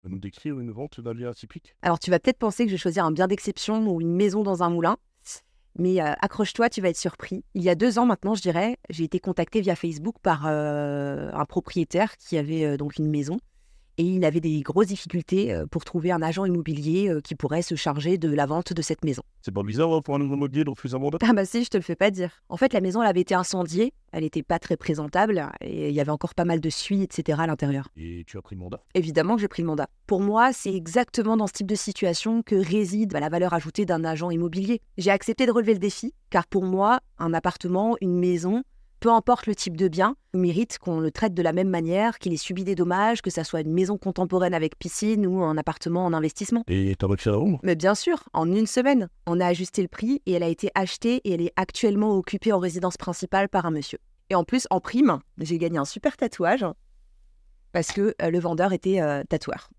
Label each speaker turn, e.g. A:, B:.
A: peux nous décrire une vente d'un bien atypique?
B: Alors, tu vas peut-être penser que je vais choisir un bien d'exception ou une maison dans un moulin, mais accroche-toi, tu vas être surpris. Il y a 2 ans maintenant, je dirais, j'ai été contactée via Facebook par un propriétaire qui avait donc une maison et il avait des grosses difficultés pour trouver un agent immobilier qui pourrait se charger de la vente de cette maison.
A: C'est pas bizarre pour un nouveau immobilier de refuser un mandat?
B: Ah bah si, je te le fais pas dire. En fait, la maison, elle avait été incendiée, elle était pas très présentable et il y avait encore pas mal de suie, etc. à l'intérieur.
A: Et tu as pris le mandat?
B: Évidemment que j'ai pris le mandat. Pour moi, c'est exactement dans ce type de situation que réside la valeur ajoutée d'un agent immobilier. J'ai accepté de relever le défi, car pour moi, un appartement, une maison, peu importe le type de bien, mérite qu'on le traite de la même manière, qu'il ait subi des dommages, que ça soit une maison contemporaine avec piscine ou un appartement en investissement.
A: Et t'as réussi à la vendre?
B: Mais bien sûr, en une semaine, on a ajusté le prix et elle a été achetée et elle est actuellement occupée en résidence principale par un monsieur. Et en plus, en prime, j'ai gagné un super tatouage parce que le vendeur était tatoueur.